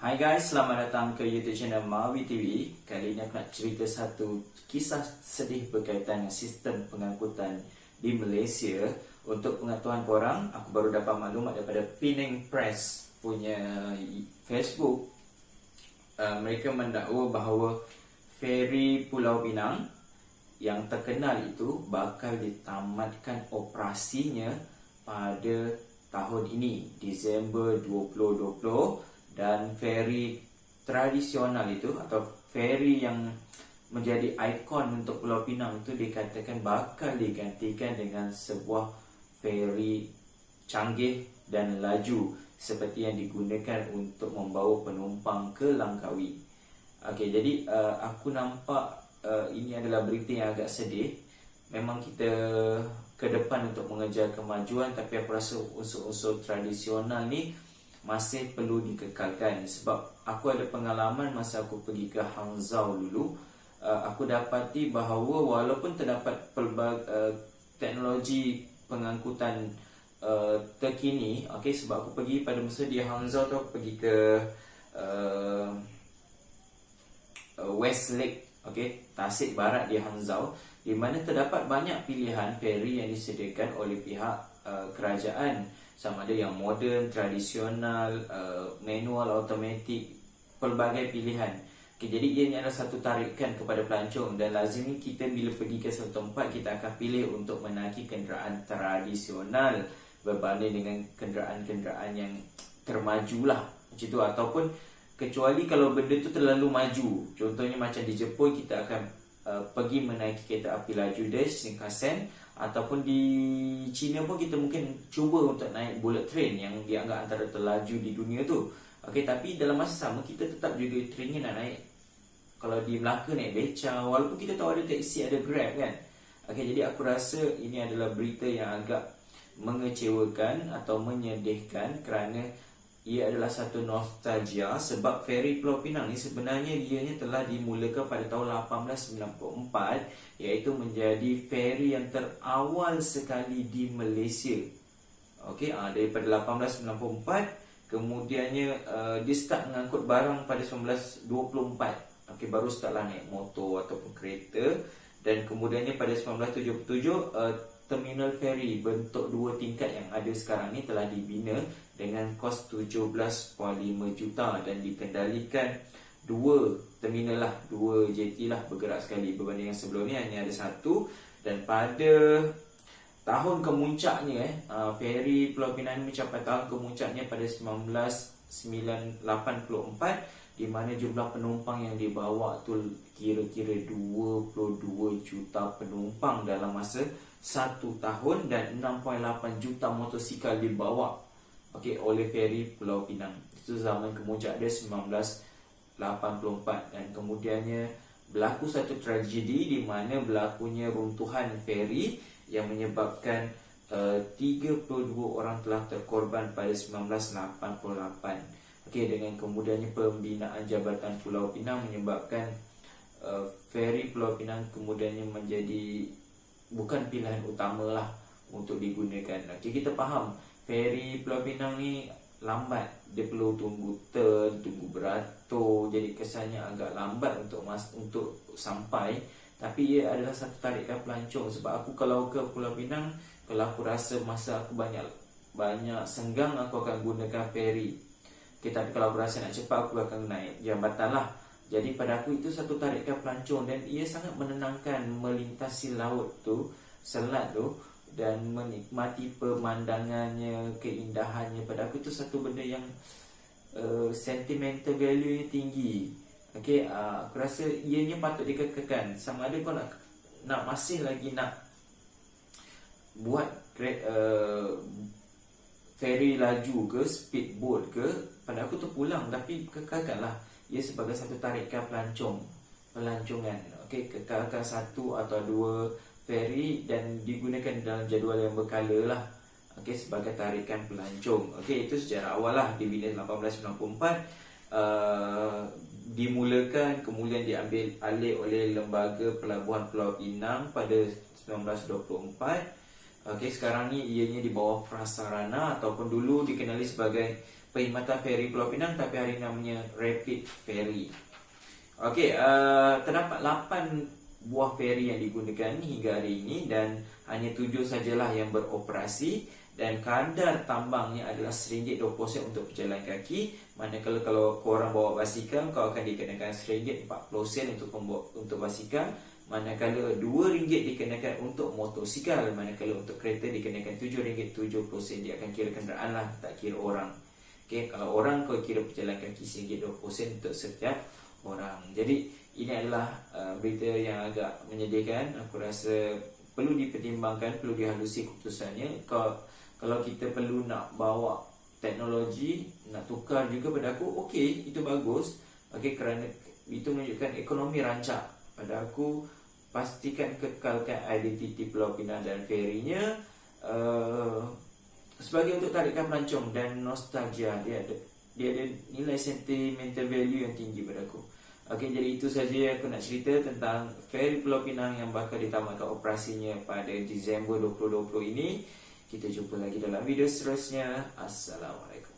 Hai guys, selamat datang ke YouTube channel Mawi TV. Kali ini aku nak cerita satu kisah sedih berkaitan dengan sistem pengangkutan di Malaysia. Untuk pengetahuan korang, aku baru dapat maklumat daripada Penang Press punya Facebook. Mereka mendakwa bahawa feri Pulau Pinang yang terkenal itu bakal ditamatkan operasinya pada tahun ini, Disember 2020. Dan feri tradisional itu atau feri yang menjadi ikon untuk Pulau Pinang itu dikatakan bakal digantikan dengan sebuah feri canggih dan laju seperti yang digunakan untuk membawa penumpang ke Langkawi. Okey, jadi aku nampak ini adalah berita yang agak sedih. Memang kita ke depan untuk mengejar kemajuan, tapi aku rasa unsur-unsur tradisional ni masih perlu dikekalkan. Sebab aku ada pengalaman masa aku pergi ke Hangzhou dulu. Aku dapati bahawa walaupun terdapat teknologi pengangkutan terkini, okay, sebab aku pergi pada masa di Hangzhou tu, aku pergi ke Westlake, okay, Tasik Barat di Hangzhou, di mana terdapat banyak pilihan feri yang disediakan oleh pihak kerajaan, sama ada yang moden, tradisional, manual, automatic, pelbagai pilihan. Okay, jadi ianya adalah satu tarikan kepada pelancong, dan lazimnya kita bila pergi ke satu tempat, kita akan pilih untuk menaiki kenderaan tradisional berbanding dengan kenderaan-kenderaan yang termajulah macam tu. Ataupun kecuali kalau benda tu terlalu maju, contohnya macam di Jepun, kita akan pergi menaiki kereta api laju dari Shinkansen, ataupun di China pun kita mungkin cuba untuk naik bullet train yang dianggap antara terlaju di dunia tu. Okey, tapi dalam masa sama kita tetap juga trainnya nak naik, kalau di Melaka naik beca, walaupun kita tahu ada taksi, ada Grab kan. Okey, jadi aku rasa ini adalah berita yang agak mengecewakan atau menyedihkan, kerana ia adalah satu nostalgia. Sebab feri Pulau Pinang ni sebenarnya ianya telah dimulakan pada tahun 1894, iaitu menjadi feri yang terawal sekali di Malaysia. Okey, daripada 1894, kemudiannya dia start mengangkut barang pada 1924. Okey, baru startlah naik motor ataupun kereta. Dan kemudiannya pada 1977, terminal feri bentuk 2 tingkat yang ada sekarang ni telah dibina dengan kos 17.5 juta dan dikendalikan 2 terminal lah, 2 jeti lah bergerak sekali, berbanding yang sebelum ni hanya ada 1. Dan pada tahun kemuncaknya feri Pulau Pinang mencapai tahun kemuncaknya pada 1984, di mana jumlah penumpang yang dibawa tu kira-kira 22 juta penumpang dalam masa 1 tahun, dan 6.8 juta motosikal dibawa, okay, oleh feri Pulau Pinang. Itu zaman kemuncak dia 1984. Dan kemudiannya berlaku satu tragedi di mana berlakunya runtuhan feri yang menyebabkan 32 orang telah terkorban pada 1988. Okay, dengan kemudiannya pembinaan Jabatan Pulau Pinang menyebabkan feri Pulau Pinang kemudiannya menjadi bukan pilihan utama lah untuk digunakan. Okay, kita faham feri Pulau Pinang ni lambat, dia perlu tunggu turn, tunggu beratur, jadi kesannya agak lambat untuk sampai. Tapi ia adalah satu tarikan pelancong. Sebab aku kalau ke Pulau Pinang, kalau aku rasa masa aku banyak senggang, aku akan gunakan feri. Okay, tapi kalau aku rasa nak cepat, aku akan naik jambatan lah. Jadi pada aku itu satu tarikan pelancong, dan ia sangat menenangkan melintasi laut tu, selat tu, dan menikmati pemandangannya, keindahannya. Pada aku itu satu benda yang sentimental value tinggi. Okay, aku rasa ianya patut dikekalkan. Sama ada kau nak masih lagi nak buat feri laju ke, speedboat ke, pada aku tu pulang, tapi kekalkanlah ia sebagai satu tarikan pelancongan. Okey, kekalkan 1 atau 2 feri dan digunakan dalam jadual yang berkala lah. Okey, sebagai tarikan pelancong. Okey, itu sejarah awal lah, dibina 1894, dimulakan, kemudian diambil alih oleh Lembaga Pelabuhan Pulau Pinang pada 1924. Okey, sekarang ni ianya di bawah Prasarana, ataupun dulu dikenali sebagai perkhidmatan feri Pulau Pinang, tapi hari ini namanya Rapid Ferry. Okey, terdapat 8 buah feri yang digunakan hingga hari ini dan hanya 7 sajalah yang beroperasi, dan kadar tambangnya adalah RM1.20 untuk berjalan kaki. Manakala kalau korang bawa basikal, kau akan dikenakan RM1.40 untuk basikal. Manakala RM2 dikenakan untuk motosikal. Manakala untuk kereta dikenakan RM7.70. Dia akan kira kenderaan lah, tak kira orang. Okay, kalau orang kau kira berjalan kaki RM1.20 untuk setiap orang. Jadi ini adalah berita yang agak menyedihkan. Aku rasa perlu dipertimbangkan, perlu dihalusi keputusannya. Kalau kita perlu nak bawa teknologi, nak tukar juga pada aku, okey, itu bagus. Okey, kerana itu menunjukkan ekonomi rancak. Pada aku, pastikan kekalkan identiti Pulau Pinang dan ferinya sebagai untuk tarikan pelancong dan nostalgia. Dia ada nilai sentimental value yang tinggi pada aku. Okey, jadi itu saja yang aku nak cerita tentang feri Pulau Pinang yang bakal ditamatkan operasinya pada Disember 2020 ini. Kita jumpa lagi dalam video seterusnya. Assalamualaikum.